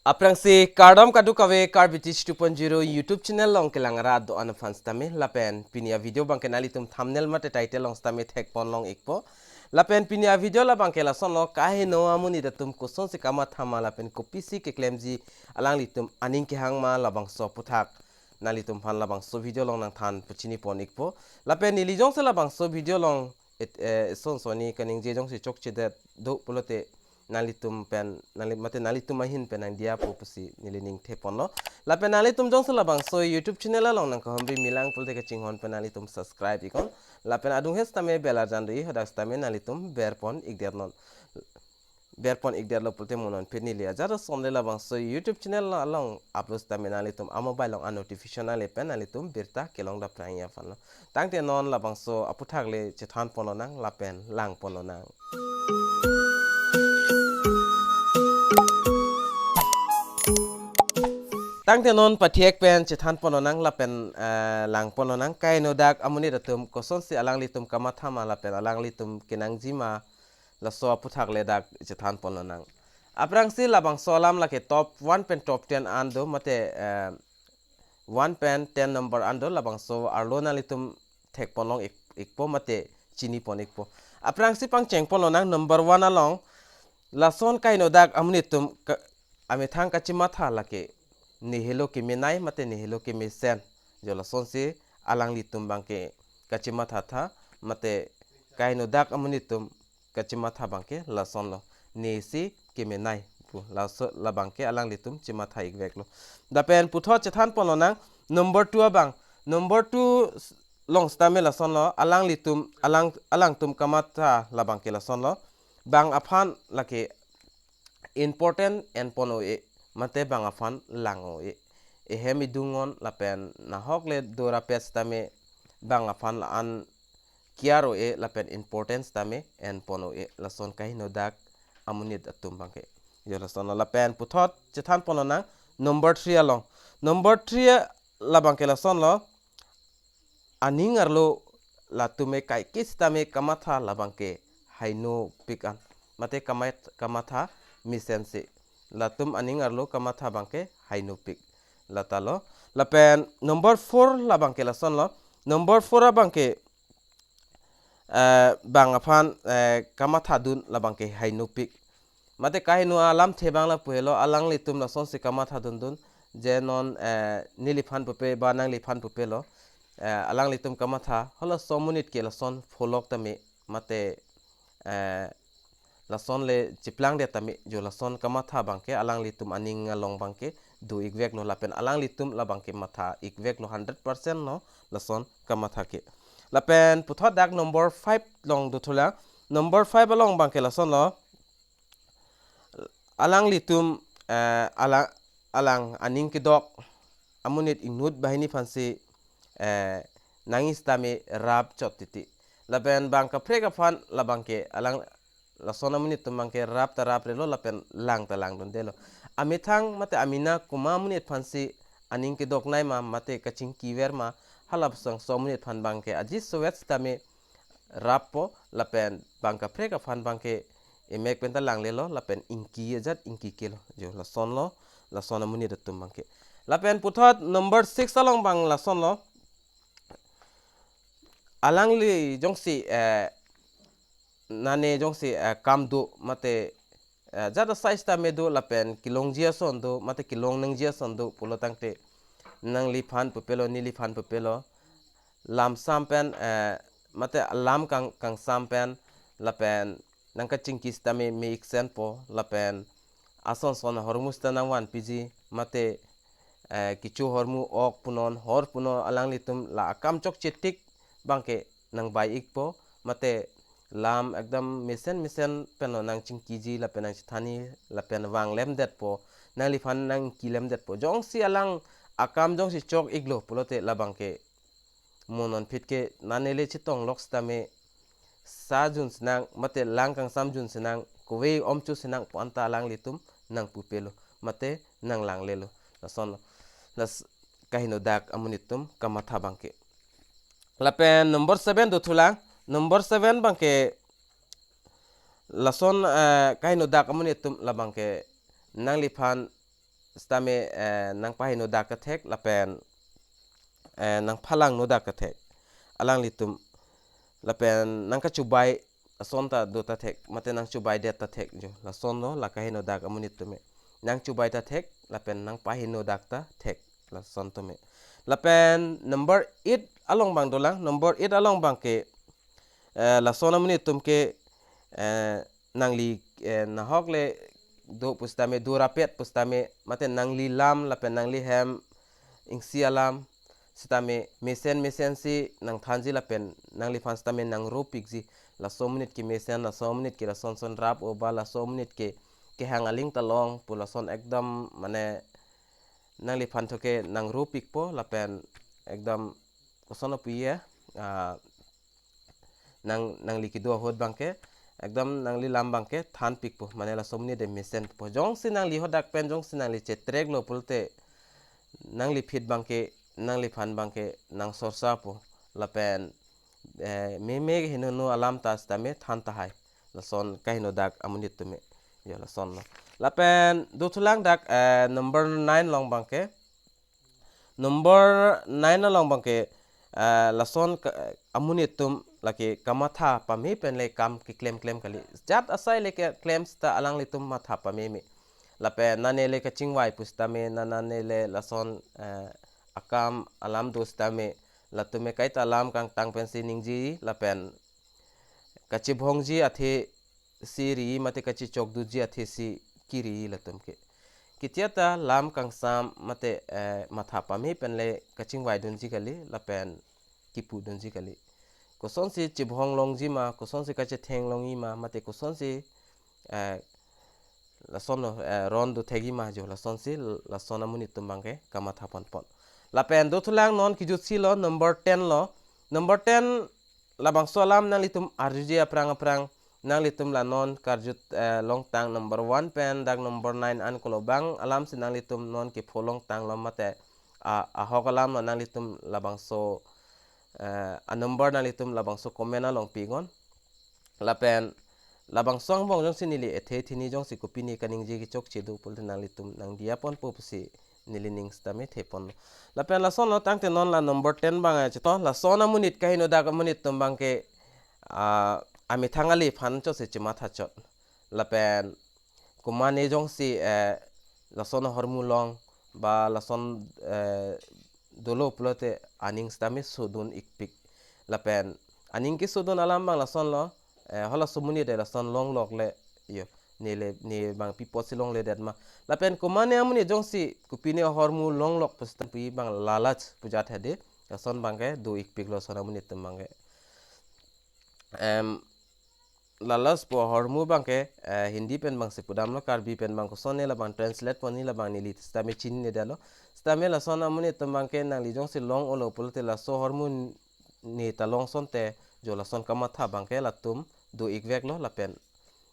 Aprangsi KARDOM kadu kawe Karbitich 2.0 YouTube channel long kelangara do an fans tame lapen pinia video bangke nali tum thumbnail mate title long stame thek pon long ikpo lapen pinia video la bangke la son lo kaheno amonit atum kosonsi kamatha ma lapen kopisi ke klemji alang litum aning ke hangma labangso puthak nali tum phan labangso video long nang than puchini pon ikpo lapen nili jong se labangso video long son soni kaning je jong se chok chede do pulote nalitum pen nalitum mahin pen ang dia po pasi nilining tepono la pen nalitum jong sala bang so YouTube channel la long nang ko hamri milang pulte ke chinghon pen nalitum subscribe ikon la pen adung hes tame bela janri hodak tame nalitum berpon igder lo pulte monon pen nilia jar somle la bang so YouTube channel la long upload tame nalitum mobile long notification ale pen nalitum berta kelong da pranya fan tangte non la bang so aputhak le chethan pono nang la pen lang pono nangตั้งแต่นนประเทศเป็นจะทันปนนังละเป็นหลังปนนังไกโนดักอมุนิตตุมก็สนสิอลังลิตุมกามาธามาละเป็นอลังลิตุมกินังจิมาละสวพุทธักเลดักจะทันปนนังอัปรังสิละบังโซลัมละเกท็อป1เป็นท็อป10อันดูมาเต1เป็น10 number อันดูละบังโซอาร์โลนาลิตุมเทคปนลงอีกปมาเตชินีปนอีกปอัปรังสิปังเจงปนนัง number 1อลองละส่วนไกโนดักอมุนิตุมอเมทังกัจจิมาธาละเกnihilo ke menai mate nihilo ke mesen jola sonsi alang litum bangke kachimatha tha mate kaino dak amunitum kachimatha bangke la sonlo nisi ke menai pu la bangke alang litum chimatha igveklo dapen putho chethan pononang number 2 bang number 2 long stame la sonlo alang litum alang tum kamatha la bangke la sonlo bang aphan lake important and pono e mate bang afan lango e hemi dungon la pen na hokle dora pes tame bang afan la an kiaro e la pen importance tame en pono e la son kai no dak amonit atum bangke yo la son la pen puthot chethan pono na number 3 along number 3 la bangke la son lo aning arlo la tume kai kis tame kamatha la bangke haino pikan mate kamatha misense latum aning arlo kamatha bangke hainupik latalo lapen number 4 la bangke la son lo number 4 bangke bang afan kamatha dun la bangke hainupik mate kahenu alam the bangla puelo alang litum la son se kamatha dun je non niliphan pupe ba nang liphan pupelo alang litum kamatha holo somunit ke la son folok tame mate la son le chiplang de tami jo la son kamatha bangke alang litum aning long bangke du igvek no lapen alang litum la bangke matha igvek no 100% no la son kamatha ke lapen puthot dak number 5 long du thula number 5 along bangke la son lo alang litum alang aning ke dok amunit inut bahini fansi nangis tame rap chotiti lapen bangka prega fan la bangke alang la sona munit tumangke rap relo lapen lang don delo amithang mate amina kuma munit phansi aning ke dok nai ma mate kaching kiwer ma halap sang so munit phan bangke ajis sowet tame rapo lapen bangka preka phan bangke emek penta lang lelo lapen inki ajat inki kilo jo la sona munit tumangke lapen puthot number 6 along bang la son lo alang li jongsi nane jongsi kamdu mate jada size ta medu lapen kilong jia son do mate kilong nang jia son do pulotangte nang liphan pupelo ni liphan pupelo lam sampen mate lam kang sampen lapen nang kaching kis ta me exen po lapen ason son hormus ta nang 1 pg mate kichu hormu ok punon hor puno alang litum la akam chok chetik bangke nang bai ikpo mate lam ekdam misen peno nang chingkiji la penang chithani la pen wang lem det po nang lifan nang kilem det po jong si alang akam jong si chok iglo pulote labangke monon pitke nanele chitong loks tame sa jun sinang mate lang kang sam jun sinang kowe omchu sinang panta lang litum nang pupelo mate nang lang lelo la son las kahino dak amonitum kamatha bangke la pen number 7 do thulang number 7 bangke lason kahino dak amunitum la bangke nang liphan stame nang pahino dak kathek lapen nang phalang no dak kathek alang litum lapen nang ka chubai sonta do ta thek mate nang chubai det ta thek jo la son no la kaheno dak amonit tume nang chubai ta thek lapen nang pahino dak ta thek la son tume lapen number 8 along bang dolang number 8 along bang ke la son amonit tum ke nangli na hokle do pustame do rapet pustame mate nangli lam lapen nangli hem ingsi alam sitame mesen si nang thanji lapen nangli fans tame nang ropik ji la so minute ki mesen la so minute ki la son rap o ba la so minute ke hangaling talong pu la son ekdam mane nangli fan thoke nang ropik po lapen ekdam kosono piye nang li ki do hod bangke ekdam nang li lam bangke than pik po mane la so minute de mesen po jong si nang li hodak pen jong si nang li chetrek lo pulte nang li fit bangke nang li fan bangke nang sorsa po lapen me hino no alam tas tame than tahai la son kahino dak amonit tume ya la son no lapen do thulang dak number 9 long bangke number 9 long bangke la son amonit tum laki kamatha pami pen le kam ki claim kali jat asai le ke claims ta alang litum matha pami me lapen nane le ka chingwai pustame nanane le la son akam alam dostame latume kai alam kang tang pensi ningji lapen kachi bhongji athe siri mate kachi chokduji athe si kiri latum ke kitiata lam kang sam mate matha pami penle kaching wai dunji kali lapen kipu dunji kali kosonsi chibhong longji ma kosonsi kachi theng longi ma mate kosonsi la sono rondo thegi ma jo la sonsi la sona munit tumbangke kamatha pon lapen do thulang non ki jutsi lo number 10 lo number 10 labang solam nang litum arjuji aprang nang litum la non karjut long tang number 1 pen dak number 9 an kolo bang alam si nang litum non ki pholong tang lo mate a hokalam no nang litum labang so a number nang litum labang so komena long pingon lapen labang song bong jong sinili ethe thini jong si kopini kaning ji ki chok chedu pul nang litum nang diapon popsi nilining stame thepon lapen la son lo tangte non la number 10 bang che to la sona munit kahino dak munit tumbang ke ami thangali phan cho se chima tha chot lapen kumane jong si la son hormulong ba la son dolo plote aning stame sudun ikpik lapen aning ki sudun alam bang la son lo hola sumuni de la son long lok le yo ni bang pipo silong le det ma lapen kumane amuni jong si kupine hormu long lok pustan pi bang lalach pujat hede la son bangke do ikpik lo son amuni tumbangke lalas po hormu bangke hindi pen bang se pudam lo karbi pen bang ko sonne la bang translate poni la bang ni lit stame chin ne dalo stame la son amuni tumbangke nang li jong si long olo pulte la so hormu ni talong son te jo la son kamatha bangke la tum do ikvek lo lapen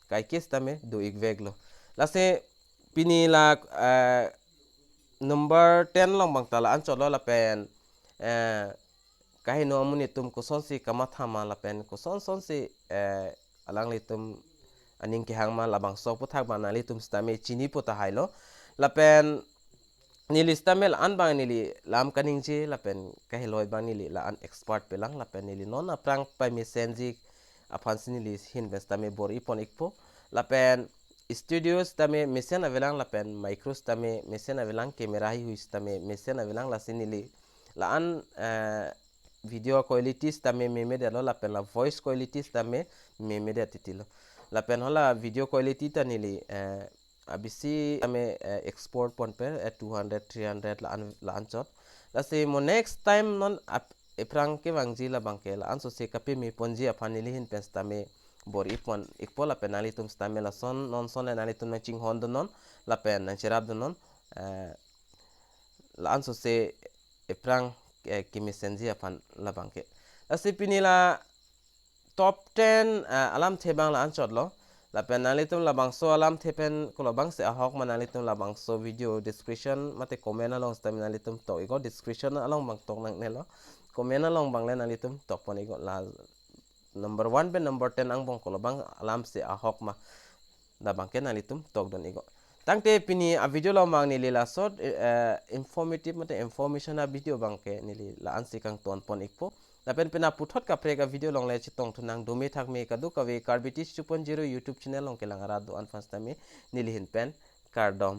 kai kes tame do ikvek lo lase pini la number 10 long bang tala an cholo lapen kaheno amonit atum kosonsi kamatha ma lapen kosonsi alang litum aning ki hangma labang so puthak ba na litum stame chini puta hailo lapen nili stamel an bang nili lam kaningji lapen kahiloi bang nili la an expert pelang lapen nili non aprang pa mesenji afansi nili hin bestame bor ipon ikpo lapen studios tame mesen avelang lapen micros tame mesen avelang kamera hi huis tame mesen avelang la sinili la an video qualities tame meme de lo lapen la voice qualities tame meme de titilo lapen hola video quality tanili abisi tame export pon per 200 300 la anchot la se mo next time non eprang ke wangji la bangke la anso se kape mi ponji afanili hin pens tame bor ipon ikpola penali tum stame la son non son enali tum na ching hon non la pen na cherab non la anso se eprang kimisenji afan la bangke asipini la top 10 alam thebang la anchot lo la penali tum la bangso alam thepen ko la bangse ahok manali tum la bangso video description mate comment along stame nali tum to igo description along bang tok nang nelo comment along bang le nali tum tok pon igo la number 1 be number 10 ang bong kolobang alam se ahok ma da bangke nalitum tok don igo ตั้งแต่ปีนี้วิดีโอเรามังนี่เลยละสดinformative มันแต่ information วิดีโอบางแกนี่เลยละอันสิกังตอนปนอีกพอแล้วเป็นอาพุทธกับเพลงวิดีโอลงเลยชิตองทุนังดูไม่ทักเมกดูกับเวการบิทิช2.0 YouTube channel ลงเกลังอาราดูอันฟังสตามีนี่เลยเห็นเป็น KARDOM